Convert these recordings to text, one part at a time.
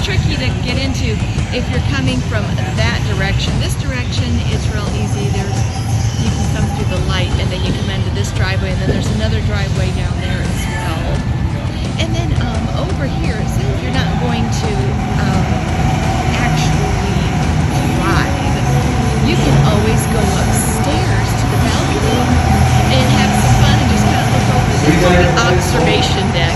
tricky to get into if you're coming from that direction. This direction is real easy. You can come through the light and then you come into this driveway, and then there's another driveway down there as well. And then over here, it says you're not going to actually drive. You can always go upstairs to the balcony and have some fun and just kind of look over the observation deck.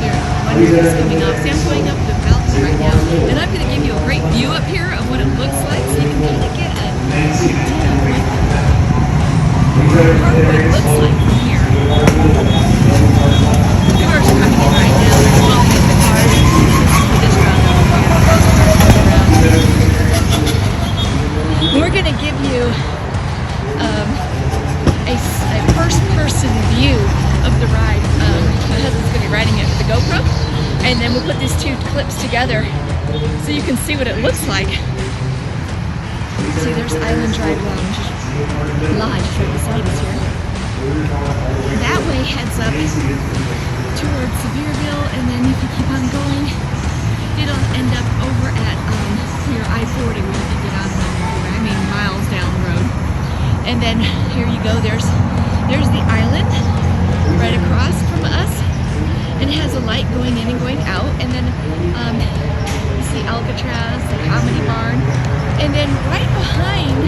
There, one is coming up. See, I'm going up the balcony right now, and I'm going to give you a great view up here of what it looks like, so you can kind of get an idea of what it looks like from here. The cars are coming in right now. They're smoking in the cars. We just found out around. We're going to give you a first-person view of the ride. My husband's going to be riding it with the GoPro, and then we'll put these two clips together so you can see what it looks like. See, there's Island Drive Lounge Lodge right beside us here. That way heads up towards Sevierville, and then if you keep on going, it'll end up over at your I-40 where you can get on the highway. I mean, miles down the road. And then here you go. There's the island right across from us, and it has a light going in and going out. And then you see Alcatraz, the Comedy Barn, and then right behind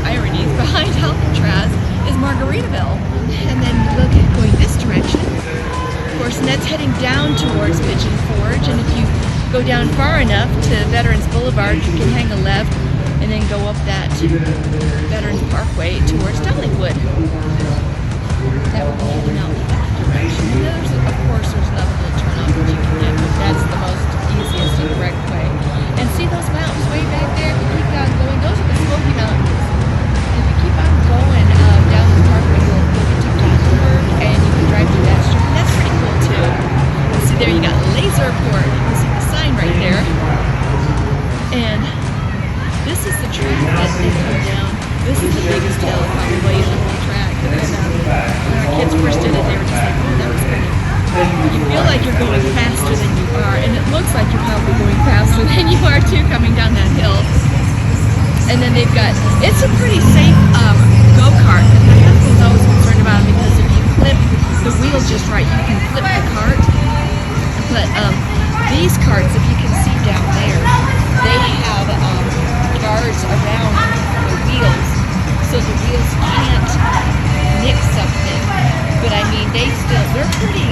ironies behind Alcatraz is Margaritaville. And then look at going this direction, of course, and that's heading down towards Pigeon Forge. And if you go down far enough to Veterans Boulevard, you can hang a left and then go up that Veterans Parkway towards Dollywood. That would be heading out that direction. And of course, there's another little turn off that you can get, but that's the most easiest and direct way. And see those mountains way back there? If you keep on going, those are the Smoky Mountains. If you keep on going down this parkway, you'll get to Lazerport, and you can drive through that strip. That's pretty cool too. And see, there you got Lazerport. You can see the sign right there. And this is the track that they come down. This is the biggest hill probably in the whole track. And when our kids first did it, they were just like, oh, that was pretty. You feel like you're going faster than you are, and it looks like you're probably going faster than you are too coming down that hill. And then they've got, it's a pretty safe go-kart. And my husband's always concerned about it because if you flip the wheels just right, you can flip the cart. But these carts, if you can see down there, they have guards around the wheels, so the wheels can't nick something. But I mean, they're pretty,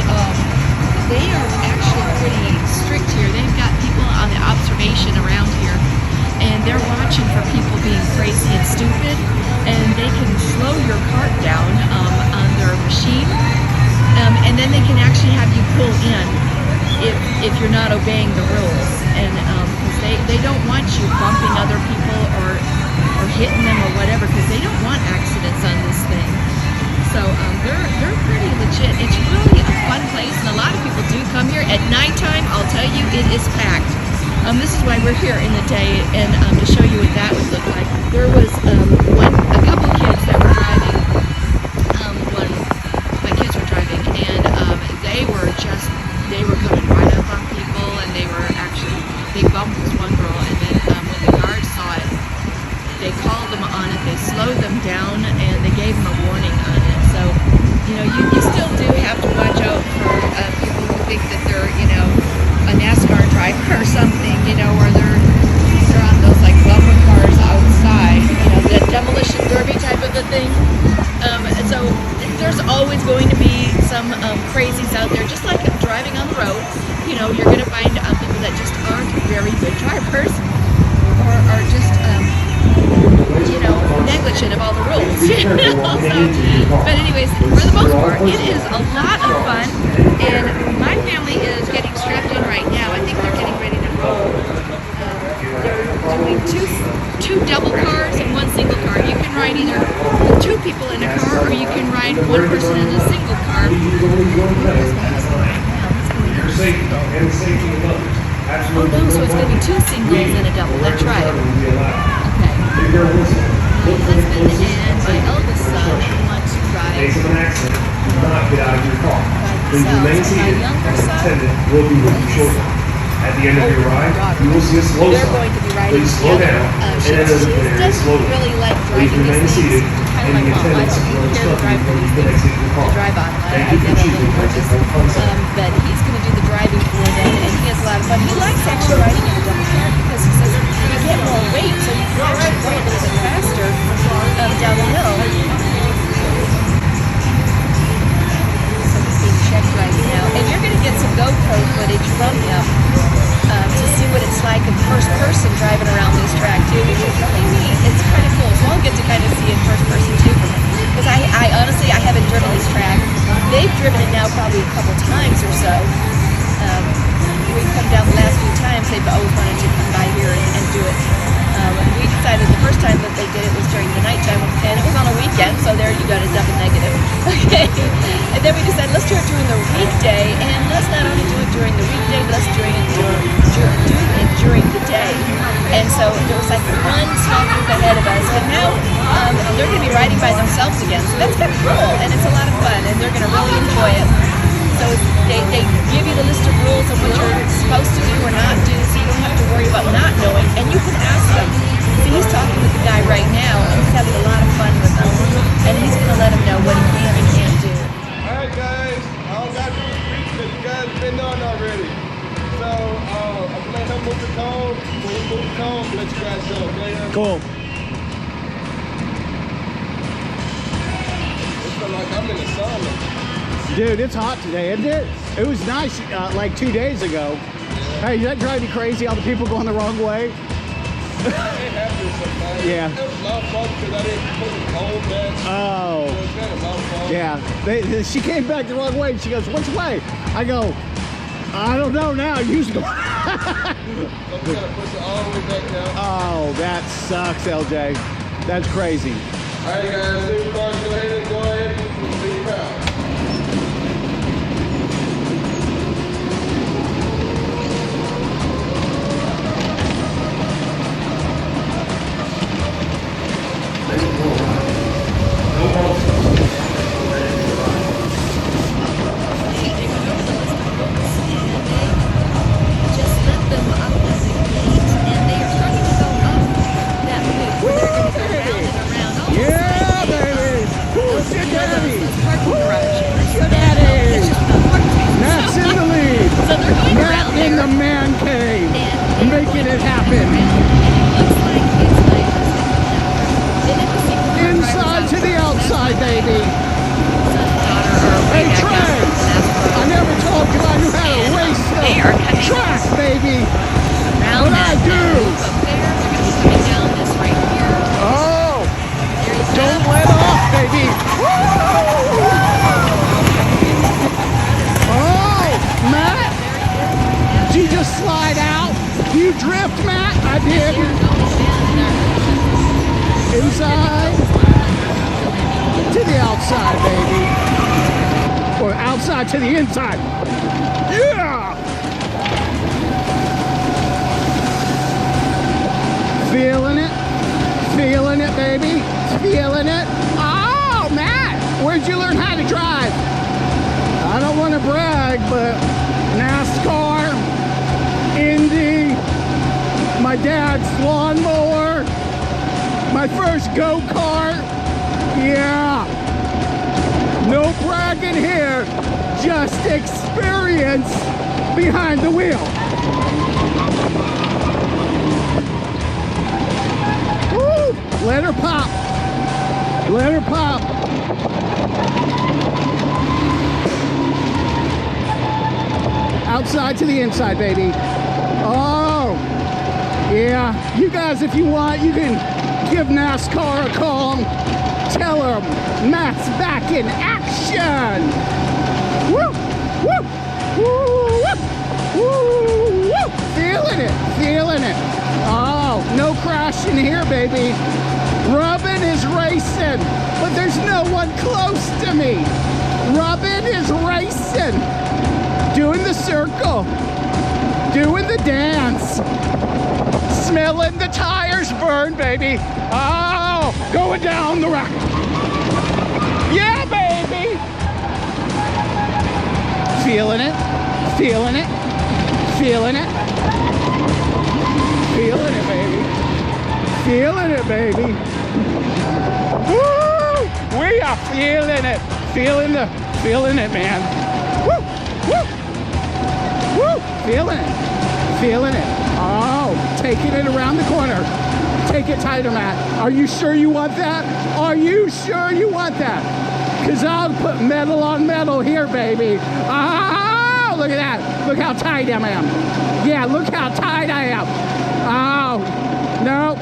they are actually pretty strict here. They've got people on the observation around here, and they're watching for people being crazy and stupid, and they can slow your cart down on their machine, and then they can actually have you pull in if you're not obeying the rules. And they don't want you bumping other people or hitting them or whatever, because they don't want accidents on this thing. So they're pretty legit. It's really a fun place, and a lot of people do come here at nighttime. I'll tell you, it is packed. This is why we're here in the day, and to show you what that would look like. There was a couple of kids that were driving when my kids were driving, and they were coming right up on people, and they bumped this one girl, and then when the guards saw it, they called them on it, they slowed them down, and they gave them a warning on it. So, you still do have to watch out for people who think that they're, a NASCAR driver or something, or they're on those like bumper cars outside, the demolition derby type of a thing. So there's always going to be some crazies out there, just like driving on the road. You're going to find people that just aren't very good drivers, or are just negligent of all the rules. But anyways, for the most part, it is a lot of fun, and my family is getting strapped in right now. I think they're getting ready to roll. They're doing two double cars and one single car. You can ride either two people in a car, or you can ride one person in a single car. Oh no, so it's going to be two singles and a double. That's right. Okay. My husband and my eldest son Please remain myself. My seated. younger An son attendant will be with you shortly. At the end of your ride, you will see a slow they're sign. going to be riding Please slow together. down and She enter the pit area doesn't slowly. really like Please driving remain these seated, things. Kind and of the like mom. I attendants don't will really care to instruct you drive when these you can things exit your to car. drive on. Thank I you get for a choosing little nervous. Lazerport Concept. But he's going to do the driving for them, and he has a lot of fun. He likes actually riding in the double cart because he says you get more weight, so you can actually go a little bit faster down the hill. So he's being checked right now. And you're going to get some GoPro footage from him to see what it's like in first person driving around this track too, which is really neat. It's kind of cool. So I'll get to kind of see it first person too. Because I honestly, I haven't driven this track. They've driven it now probably a couple times or so. We've come down the last few times. They've always wanted to come by here and do it. We decided the first time that they did it was during the nighttime, and it was on a weekend, so there you go to double negative. Okay. And then we decided let's do it during the weekday, and let's not only do it during the weekday, but let's do it during the day. And so there was like one small group ahead of us, and now they're going to be riding by themselves again. So that's kind of cool, and it's a lot of fun, and they're going to really enjoy it. So they give you the list of rules of what you're supposed to do or not do, so you don't have to worry about not knowing, and you can ask them. See, he's talking with the guy right now, and he's having a lot of fun with them, and he's going to let him know what he can and can't do. Alright guys, all I got to do is preach because you guys have been on already. So, I'm going to let him move the cone. When he moves the cone, let you guys go, okay? Cool. It's feel like I'm in the sauna. Dude, it's hot today, isn't it? It was nice like 2 days ago. Hey, does that drive you crazy, all the people going the wrong way? It happens sometimes. Yeah. It was my fault because I didn't put the cone back. Oh. So it's kind of my fault. Yeah, she came back the wrong way. She goes, which way? I go, I don't know now. Use the So we got to push it all the way back now. Oh, that sucks, LJ. That's crazy. Alright guys, super cars, go ahead and be proud. Slide out. You drift, Matt? I did. Inside to the outside, baby. Or outside to the inside. Yeah! Feeling it? Feeling it, baby? Feeling it? Oh, Matt! Where'd you learn how to drive? I don't want to brag, but NASCAR, Indy, my dad's lawnmower, my first go-kart. Yeah. No bragging here, just experience behind the wheel. Woo! Let her pop. Let her pop. Outside to the inside, baby. Oh, yeah. You guys, if you want, you can give NASCAR a call. Tell them Matt's back in action. Woo, woo, woo, woo, woo, woo. Feeling it, feeling it. Oh, no crashing here, baby. Robin is racing, but there's no one close to me. Robin is racing. Doing the circle, doing the dance, smelling the tires burn, baby. Oh, going down the rock. Yeah, baby. Feeling it. Feeling it. Feeling it. Feeling it, baby. Feeling it, baby. Woo! We are feeling it. Feeling it, man. Woo! Woo! Woo! Feeling it. Feeling it. Oh, taking it around the corner. Take it tighter, Matt. Are you sure you want that? Are you sure you want that? Because I'll put metal on metal here, baby. Oh, look at that. Look how tight I am. Yeah, look how tight I am. Oh, no.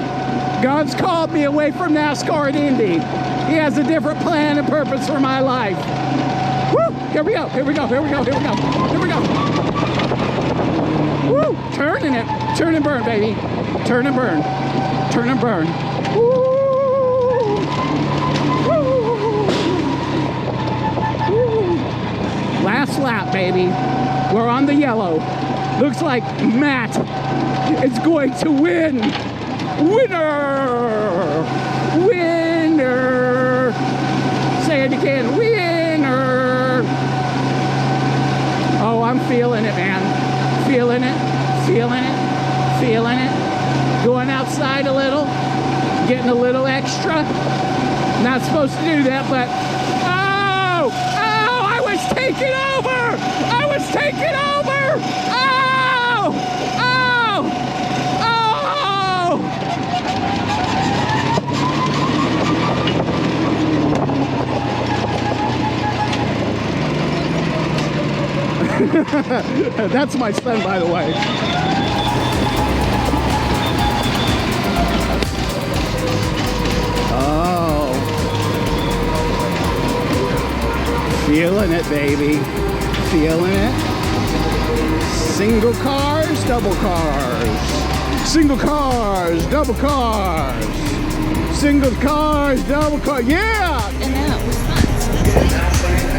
God's called me away from NASCAR and Indy. He has a different plan and purpose for my life. Woo! Here we go. Here we go. Here we go. Here we go. Here we go. Woo! Turning it. Turn and burn, baby. Turn and burn. Turn and burn. Woo! Woo! Woo! Last lap, baby. We're on the yellow. Looks like Matt is going to win. Winner! Winner! Say it again. Winner! Oh, I'm feeling it, man. Feeling it. Feeling it. Feeling it. Going outside a little. Getting a little extra. Not supposed to do that, but... Oh! Oh! I was taken over! I was taken over! Oh! Oh! Oh! That's my son, by the way. Oh. Feeling it, baby. Feeling it. Single cars, double cars. Single cars, double cars. Single cars, double cars. Yeah! And that was fun. So that's nice.